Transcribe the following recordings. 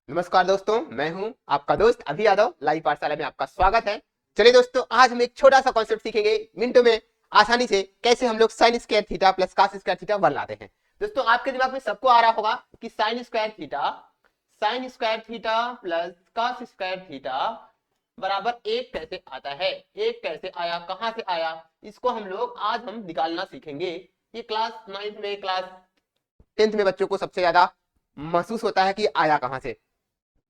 नमस्कार दोस्तों, मैं हूं आपका दोस्त अभी यादव। लाइव पाठशाला में आपका स्वागत है। चलिए दोस्तों, आज हम एक छोटा सा कॉन्सेप्ट सीखेंगे मिनटों में, आसानी से, कैसे हम लोग sign square theta plus cos square theta बन लाते हैं। दोस्तों, आपके दिमाग में सबको आ रहा होगा कि sign square theta plus cos square theta बराबर एक कैसे आता है। एक कैसे आया, कहां से आया, इसको हम निकालना सीखेंगे। ये क्लास 9th में, क्लास 10th में बच्चों को सबसे ज्यादा महसूस होता है कि आया कहां से।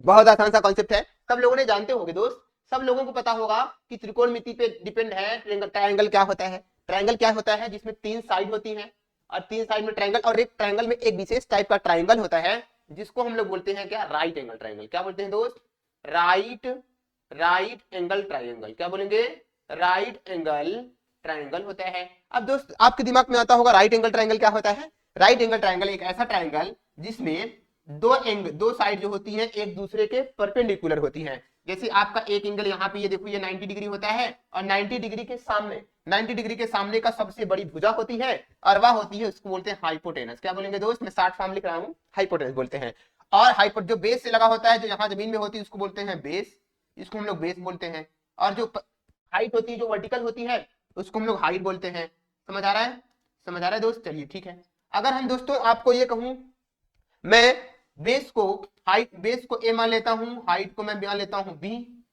बहुत आसान सा कॉन्सेप्ट है, सब लोगों ने जानते होंगे दोस्त। सब लोगों को पता होगा कि त्रिकोणमिति पे डिपेंड है। ट्रायंगल क्या होता है? ट्रायंगल क्या होता है? जिसमें तीन साइड होती हैं और तीन साइड में ट्रायंगल, और एक ट्रायंगल में एक विशेष टाइप का ट्रायंगल होता है जिसको हम लोग बोलते हैं क्या? Right angle triangle. क्या बोलते हैं दोस्त? Right right angle triangle. क्या बोलेंगे? राइट एंगल ट्रायंगल होता है। अब दोस्त, आपके दिमाग में आता होगा राइट एंगल ट्रायंगल क्या होता है। राइट एंगल ट्रायंगल एक ऐसा ट्रायंगल जिसमें दो साइड जो होती हैं एक दूसरे के परपेंडिकुलर होती हैं। जैसे आपका एक एंगल यहाँ पे, ये देखो, ये 90 डिग्री होता है और 90 डिग्री के सामने का सबसे बड़ी भुजा होती है और वह होती है, उसको बोलते हैं हाइपोटेनस। क्या बोलेंगे दोस्त? मैं शॉर्ट फॉर्म लिख रहा हूँ, हाइपोटेनस बोलते हैं। और हाइपोट जो बेस से लगा होता है, जो यहाँ जमीन में होती है, उसको बोलते हैं बेस। इसको हम लोग बेस बोलते हैं। और जो हाइट होती है, जो वर्टिकल होती है, उसको हम लोग हाइट बोलते हैं। समझ आ रहा है? समझ आ रहा है दोस्त? चलिए ठीक है। अगर हम दोस्तों आपको ये कहूं, मैं बेस को ए मान लेता हूं, हाइट को मैं मान लेता हूं बी,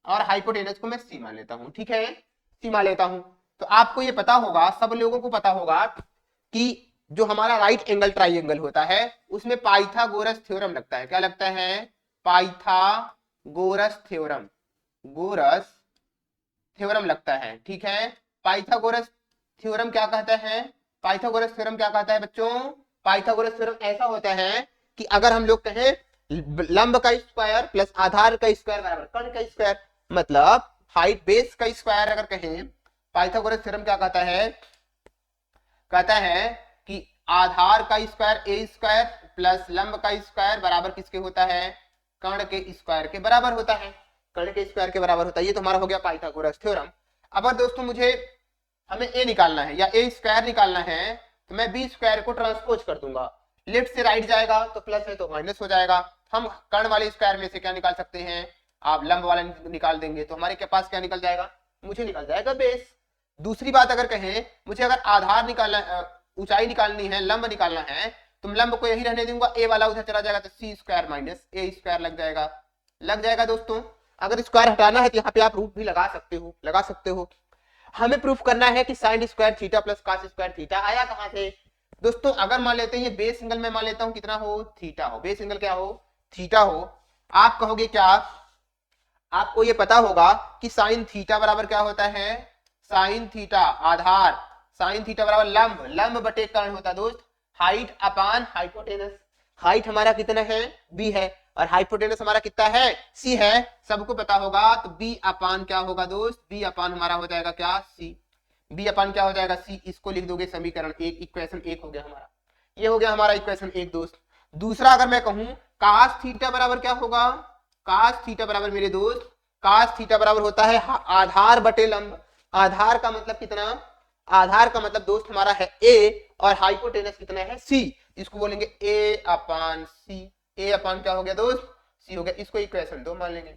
और हाइपोटेनस को मैं सी मान लेता हूं। ठीक है, सी मान लेता हूं। तो आपको ये पता होगा, सब लोगों को पता होगा कि जो हमारा राइट एंगल ट्राइंगल होता है उसमें पाइथागोरस थ्योरम लगता है। क्या लगता है? Pythagoras theorem. गोरस थ्योरम लगता है। ठीक है, पाइथागोरस थ्योरम क्या कहता है? पाइथागोरस थ्योरम क्या कहता है बच्चों? पाइथागोरस थ्योरम ऐसा होता है कि अगर हम लोग कहें लंब का स्क्वायर प्लस आधार का स्क्वायर बराबर कर्ण का स्क्वायर, मतलब हाइट बेस का स्क्वायर अगर कहें, पाइथागोरस थ्योरम क्या कहता है? कहता है कि आधार का स्क्वायर ए स्क्वायर प्लस लंब का स्क्वायर बराबर किसके होता है? कर्ण के स्क्वायर के बराबर होता है। कर्ण के स्क्वायर के बराबर होता है। ये तो हमारा हो गया पाइथागोरस थ्योरम। अब दोस्तों, मुझे हमें ए निकालना है या ए स्क्वायर निकालना है, तो मैं बी स्क्वायर को ट्रांसपोज कर दूंगा। लेफ्ट से राइट जाएगा तो प्लस है तो माइनस हो जाएगा। हम कर्ण वाले स्क्वायर में से क्या निकाल सकते हैं? आप लंब वाला निकाल देंगे तो हमारे के पास क्या निकल जाएगा? मुझे निकल जाएगा बेस। दूसरी बात अगर कहें, मुझे अगर आधार निकालना, ऊंचाई निकालनी है, लंब निकालना है, तो लंब को यही रहने दूंगा, ए वाला उधर चला जाएगा तो सी स्क्वायर माइनस ए स्क्वायर लग जाएगा। लग जाएगा दोस्तों। अगर स्क्वायर हटाना है तो यहाँ पे आप रूट भी लगा सकते हो, लगा सकते हो। हमें प्रूफ करना है कि sign square theta plus cos square theta आया कहां से। दोस्तों, अगर मान लेते हैं ये बेस एंगल में मान लेता हूं कितना हो? थीटा हो। बेस एंगल क्या हो? थीटा हो। आप कहोगे क्या? आपको ये पता होगा कि साइन थीटा बराबर क्या होता है? साइन थीटा आधार, साइन थीटा बराबर लंब, लंब बटे कर्ण होता है दोस्त। हाइट अपान हाइपोटेनस। हाइट हमारा कितना है? बी है, और हाइपोटेनस हमारा कितना है? सी है। सबको पता होगा। तो बी अपान क्या होगा दोस्त? बी अपान हमारा हो जाएगा क्या? सी। बी अपान क्या हो जाएगा? सी। इसको लिख दोगे समीकरण एक, इक्वेशन एक हो गया हमारा। ये हो गया हमारा इक्वेशन एक दोस्त। दूसरा अगर मैं कहूं, कास थीटा बराबर क्या होगा? कास थीटा बराबर मेरे दोस्त, कास थीटा बराबर होता है आधार बटे लंब। आधार का मतलब कितना? आधार का मतलब दोस्त हमारा है ए, और हाइपोटेनस कितना है? सी। इसको बोलेंगे ए अपान सी। ए अपान क्या हो गया दोस्त? सी हो गया। इसको इक्वेशन दो मान लेंगे।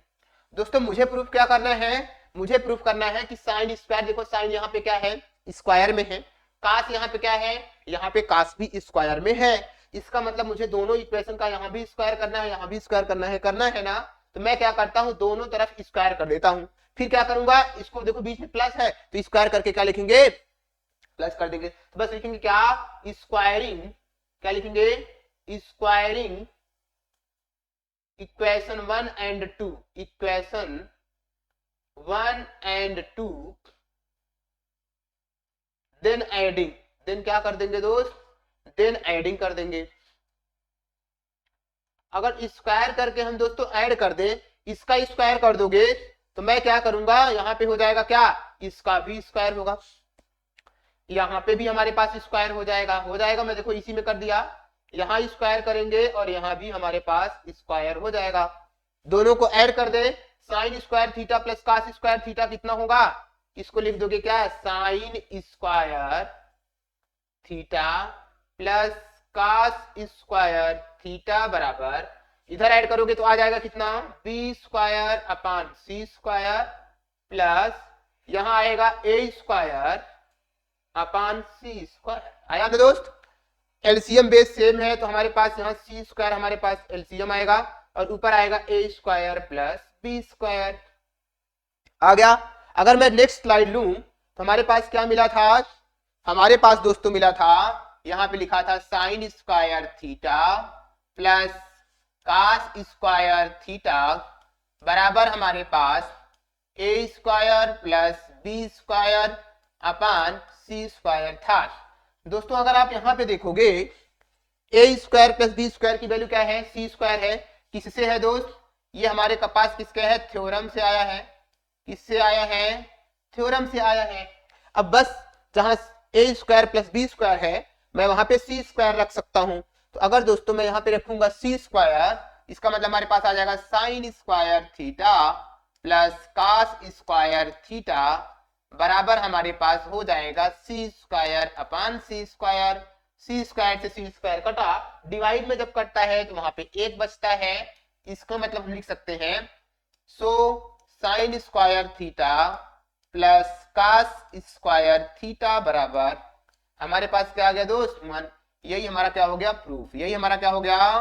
दोस्तों, मुझे प्रूफ क्या करना है? मुझे प्रूफ करना है कि साइन स्क्वायर, देखो साइन यहाँ पे क्या है? स्क्वायर में है। कास यहाँ पे क्या है? यहाँ पे कास भी स्क्वायर में है। इसका मतलब मुझे दोनों इक्वेशन का यहाँ भी स्क्वायर करना है, यहाँ भी स्क्वायर करना है ना। तो मैं क्या करता हूँ, दोनों तरफ स्क्वायर कर देता हूँ। फिर क्या करूंगा, इसको देखो बीच में प्लस है तो स्क्वायर करके क्या लिखेंगे? प्लस कर देंगे। तो बस लिखेंगे क्या? स्क्वायरिंग। क्या लिखेंगे? Squaring equation 1 and 2। Equation 1 and 2, then adding. Then क्या कर देंगे दोस्त? देन एडिंग कर देंगे। अगर स्क्वायर करके हम दोस्तों ऐड कर दें, इसका स्क्वायर कर दोगे तो मैं क्या करूंगा, यहाँ पे हो जाएगा क्या? इसका भी स्क्वायर होगा। यहाँ पे भी हमारे पास स्क्वायर हो जाएगा। हो जाएगा, मैं देखो इसी में कर दिया। यहाँ स्क्वायर करेंगे और यहाँ भी हमारे पास स्क्वायर हो जाएगा। दोनों को ऐड कर दे, sine square theta plus cos square theta कितना होगा? इसको लिख दोगे क्या? Sine square theta plus cos square theta बराबर इधर ऐड करोगे तो आ जाएगा कितना, बी स्क्वायर अपान सी स्क्वायर प्लस यहां आएगा ए स्क्वायर अपान सी स्क्वायर। आया ना दोस्त, एलसीएम बेस सेम है तो हमारे पास यहाँ सी स्क्वायर हमारे पास एलसीएम आएगा और ऊपर आएगा ए स्क्वायर प्लस बी स्क्वायर। आ गया। अगर मैं नेक्स्ट स्लाइड लूं तो हमारे पास क्या मिला था, हमारे पास दोस्तों मिला था, यहां पे लिखा था sine square theta plus cos square theta बराबर हमारे पास a square plus b square upon C square था। दोस्तों अगर आप यहां पे देखोगे a square plus b square की वैल्यू क्या है, सी स्क्वायर है। किससे है दोस्त, ये हमारे पास किसके है, थ्योरम से आया है। किससे आया है, थ्योरम से आया है। अब बस जहां ए स्क्वायर प्लस बी स्क्वायर है मैं वहां पे सी स्क्वायर रख सकता हूं। तो अगर दोस्तों मैं यहां पे रखूंगा सी स्क्वायर, इसका मतलब हमारे पास आ जाएगा sine square theta plus cos square theta बराबर हमारे पास हो जाएगा सी स्क्वायर अपान सी स्क्वायर। सी स्क्वायर से सी स्क्वायर कटा, डिवाइड में जब कटता है तो वहां पे एक बचता है। इसका मतलब हम लिख सकते हैं so sine square theta plus cos square theta बराबर हमारे पास क्या आ गया दोस्त, मन यही हमारा क्या हो गया, प्रूफ। यही हमारा क्या हो गया,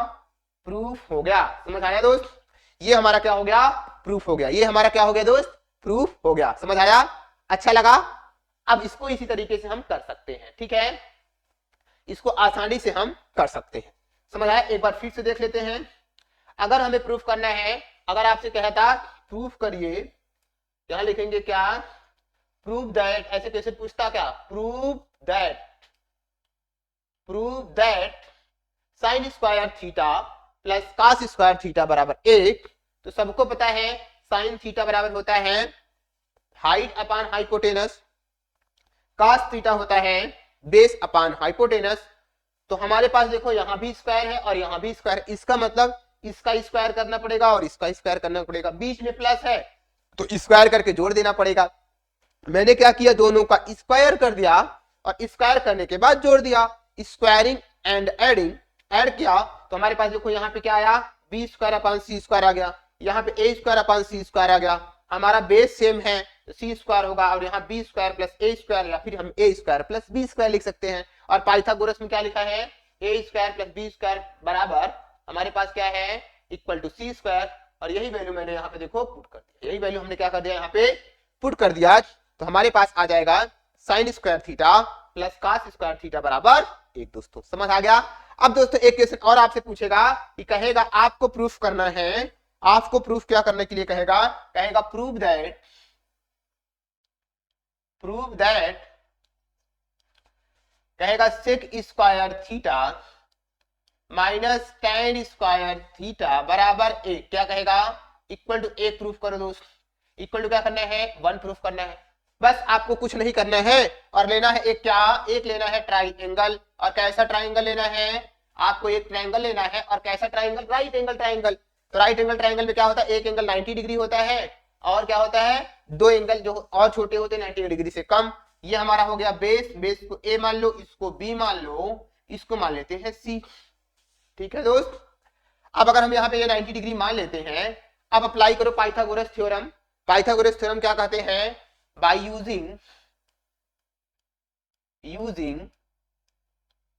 प्रूफ हो गया। समझ आया दोस्त, ये हमारा क्या हो गया, प्रूफ हो गया। ये हमारा क्या हो गया दोस्त, प्रूफ हो गया। समझ आया, अच्छा लगा। अब इसको इसी तरीके से हम कर सकते हैं, ठीक है, इसको आसानी से हम कर सकते हैं। समझ आया, एक बार फिर से देख लेते हैं। अगर हमें प्रूफ करना है, अगर आपसे कहता प्रूफ करिए, यहां लिखेंगे क्या, प्रूव दैट, ऐसे कैसे पूछता क्या, prove that sine square theta plus cos square theta बराबर 1। तो सबको पता है साइन थीटा बराबर होता है हाइट अपान हाइपोटेनस, कास थीटा होता है बेस अपान हाइपोटेनस। तो हमारे पास देखो यहां भी स्क्वायर है और यहां भी स्क्वायर, इसका मतलब इसका स्क्वायर करना पड़ेगा और इसका स्क्वायर करना पड़ेगा। बीच में प्लस है तो स्क्वायर करके जोड़ देना पड़ेगा। मैंने क्या किया, दोनों का स्क्वायर कर दिया और स्क्वायर करने के बाद जोड़ दिया। स्क्वायरिंग एंड एडिंग, ऐड किया तो हमारे पास देखो यहाँ पे क्या आया, बी स्क्वायर अपान सी स्क्वायर आ गया। यहाँ पे ए स्क्वायर अपान सी स्क्वायर आ गया। हमारा बेस सेम है तो सी स्क्वायर होगा और यहाँ बी स्क्वायर प्लस ए स्क्वायर, या फिर हम ए स्क्वायर प्लस बी स्क्वायर लिख सकते हैं। और पाइथागोरस में क्या लिखा है, ए स्क्वायर प्लस बी स्क्वायर बराबर हमारे पास क्या है, इक्वल टू सी स्क्वायर। और यही वैल्यू मैंने यहाँ पे देखो पुट कर दिया, यही वैल्यू हमने क्या कर दिया, यहाँ पे पुट कर दिया। तो हमारे पास आ जाएगा sine square theta plus cos square theta बराबर 1। दोस्तों समझ आ गया। अब दोस्तों एक क्वेश्चन और आपसे पूछेगा कि कहेगा आपको प्रूफ करना है, आपको प्रूफ क्या करने के लिए कहेगा, कहेगा प्रूव दैट कहेगा sec square theta minus tan square theta बराबर 1। क्या कहेगा, इक्वल टू 1 प्रूफ करो दोस्त। इक्वल टू क्या करना है, 1 प्रूफ करना है। बस आपको कुछ नहीं करना है और लेना है एक क्या, एक लेना है ट्राइंगल। और कैसा ट्राइंगल लेना है, आपको एक ट्राइंगल लेना है। और कैसा ट्राइंगल, राइट एंगल ट्राइंगल। तो राइट एंगल ट्राइंगल में क्या होता है, एक एंगल 90 डिग्री होता है और क्या होता है, दो एंगल जो और छोटे होते हैं 90 डिग्री से कम। ये हमारा हो गया बेस, बेस को ए मान लो, इसको बी मान लो, इसको मान लेते हैं सी। ठीक है दोस्त। अब अगर हम यहाँ पे ये 90 डिग्री मान लेते हैं, अब अप्लाई करो पाइथागोरस थ्योरम। पाइथागोरस थ्योरम क्या कहते हैं, by using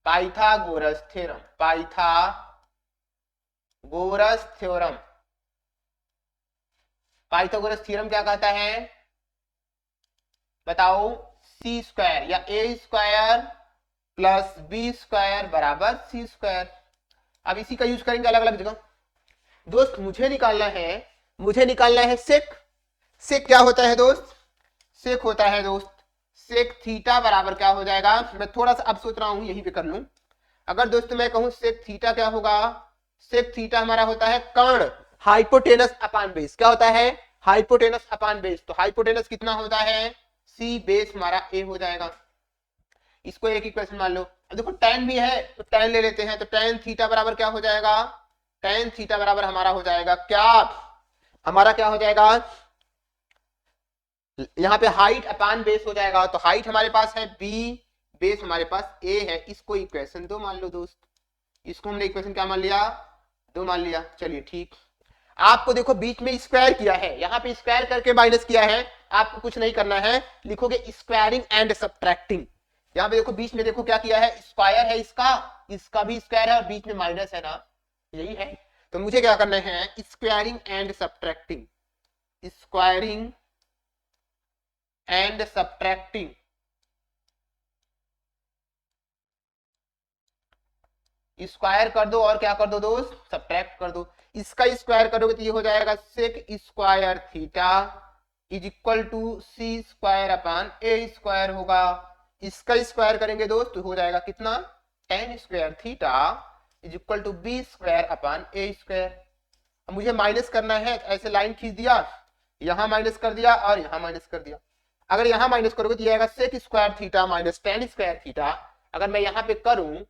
Pythagoras theorem, Pythagoras theorem. Pythagoras theorem क्या कहता है, बताओ, सी स्क्वायर या ए स्क्वायर प्लस बी स्क्वायर बराबर सी स्क्वायर। अब इसी का यूज करेंगे अलग अलग जगह। दोस्त मुझे निकालना है सेक। सेक क्या होता है दोस्त, सेक होता है दोस्त, सेक थीटा बराबर क्या हो जाएगा, मैं थोड़ा सा अब सोच रहा हूं यहीं पे कर लूं। अगर दोस्तों मैं कहूं सेक थीटा क्या होगा, सेक थीटा हमारा होता है कर्ण हाइपोटेनस अपान बेस। क्या होता है, हाइपोटेनस अपान बेस। तो हाइपोटेनस कितना होता है, सी, बेस हमारा ए हो जाएगा। इसको एक इक्वेशन मान लो। अब देखो tan भी है तो tan ले लेते हैं। तो tan थीटा बराबर क्या हो जाएगा, tan थीटा बराबर हमारा हो जाएगा क्या, हमारा क्या हो जाएगा, यहाँ पे हाइट अपान बेस हो जाएगा। तो हाइट हमारे पास है b, बेस हमारे पास a है। इसको इक्वेशन 2 मान लो दोस्त। इसको हमने इक्वेशन क्या मान लिया, 2 मान लिया, चलिए ठीक। आपको देखो बीच में स्क्वायर किया है, यहाँ पे स्क्वायर करके माइनस किया है, आपको कुछ नहीं करना है, लिखोगे स्क्वायरिंग एंड सब्ट्रैक्टिंग। यहाँ पे देखो बीच में देखो क्या किया है, स्क्वायर है इसका, इसका भी स्क्वायर है और बीच में माइनस है ना, यही है। तो मुझे क्या करना है, squaring and subtracting, squaring and subtracting. Square कर दो और क्या कर दो दोस्त, सब्ट्रैक्ट कर दो। इसका स्क्वायर करोगे तो ये हो जाएगा sec square theta is equal to c square upon a square होगा। इसका स्क्वायर करेंगे दोस्त तो हो जाएगा कितना, tan square theta is equal to b square upon a square. मुझे माइनस करना है, ऐसे लाइन खींच दिया, यहां माइनस कर दिया और यहां माइनस कर दिया। अगर यहां माइनस करोगे तो आएगा sec square theta minus tan square theta. अगर मैं यहां पे करूं,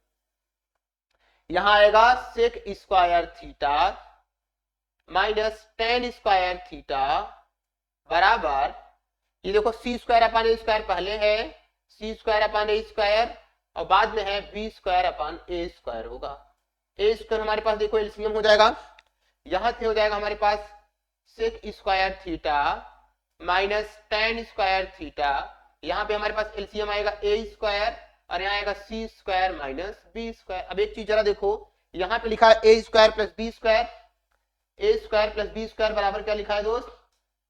यहां आएगा sec square theta minus tan square theta बराबर, ये देखो सी स्क्वायर अपान ए स्क्वायर पहले है, सी स्क्वायर अपान ए स्क्वायर और बाद में है B square upon a square होगा। ए स्क्वायर हमारे पास देखो एलसीएम हो जाएगा, यहां से हो जाएगा हमारे पास sec square theta minus tan square theta, यहाँ पे हमारे पास एलसीएम आएगा ए स्क्वायर और यहाँ आएगा सी स्क्वायर माइनस बी स्क्वायर। अब एक चीज जरा देखो, यहाँ पे लिखा है ए स्क्वायर प्लस बी स्क्वायर, ए स्क्वायर प्लस बी स्क्वायर बराबर क्या लिखा है दोस्त,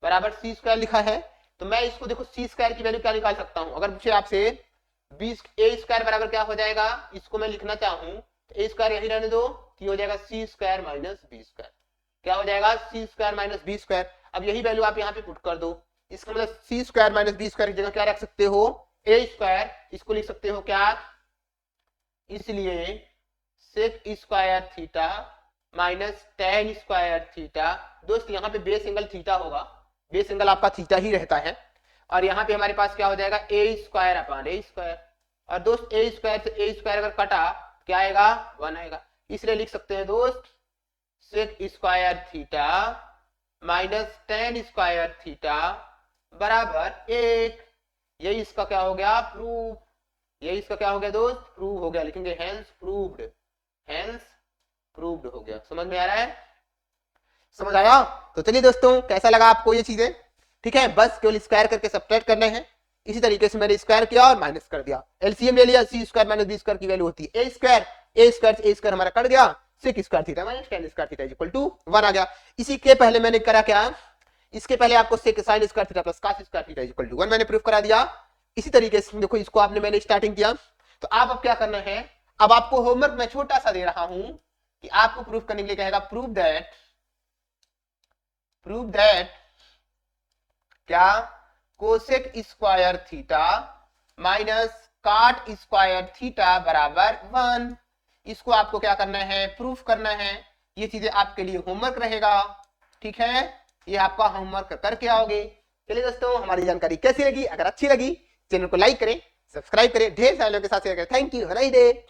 बराबर सी स्क्वायर लिखा है। तो मैं इसको देखो सी स्क्वायर की वैल्यू क्या निकाल सकता हूँ, अगर मुझे आपसे बी ए स्क्वायर बराबर क्या हो जाएगा, इसको मैं लिखना चाहूँ तो ए स्क्वायर यही रहने दो, तो हो जाएगा C square minus B square. क्या हो जाएगा, C square minus B square. अब यही वैल्यू आप यहाँ पे पुट कर दो, इसका मतलब सी स्क्वायर माइनस बी स्क्वायर की जगह क्या रख सकते हो, ए स्क्वायर, इसको लिख सकते हो क्या, इसलिए sec square theta minus tan square theta. दोस्त यहाँ पे बेस एंगल थीटा होगा, बेस एंगल आपका थीटा ही रहता है, और यहाँ पे हमारे पास क्या हो जाएगा ए स्क्वायर अपान ए स्क्वायर। और दोस्त ए स्क्वायर से ए स्क्वायर अगर कटा क्या आएगा, 1 आएगा, इसलिए लिख सकते हैं दोस्त sec square theta minus tan square theta बराबर 1। यही इसका क्या हो गया, प्रूफ। यही इसका क्या हो गया दोस्त, प्रूव हो गया, लिखेंगे हेंस प्रूव्ड, हेंस प्रूव्ड हो गया। समझ में आ रहा है, समझ आया। तो चलिए दोस्तों, कैसा लगा आपको ये चीजें, ठीक है, बस केवल स्क्वायर करके सब्ट्रैक्ट करने हैं। इसी तरीके से मैंने स्क्वायर किया और माइनस कर दिया, एलसीएम ले लिया, सी स्क्वायर माइनस बी स्क्वायर की वैल्यू होती है ए स्क्वायर, ए स्क्वायर से ए स्क्वायर हमारा कट गया, sec square theta minus tan square theta equal to 1 आ गया। इसी के पहले मैंने करा क्या, इसके पहले आपको sec sine square theta plus cos square theta equal to 1 मैंने प्रूफ करा दिया। इसी तरीके से देखो, इसको आपने मैंने स्टार्टिंग किया, तो आप अब क्या करना है, अब आपको होमवर्क मैं छोटा सा दे रहा हूं कि आपको प्रूफ करने के लिए कहेगा प्रूव दैट क्या, cosec square theta minus cot square theta बराबर 1। इसको आपको क्या करना है, प्रूफ करना है। ये चीजें आपके लिए होमवर्क रहेगा, ठीक है, ये आपका होमवर्क करके आओगे। चलिए दोस्तों, हमारी जानकारी कैसी लगी, अगर अच्छी लगी चैनल को लाइक करें, सब्सक्राइब करें, ढेर सारे लोगों के साथ शेयर करें। Thank you, have a nice day.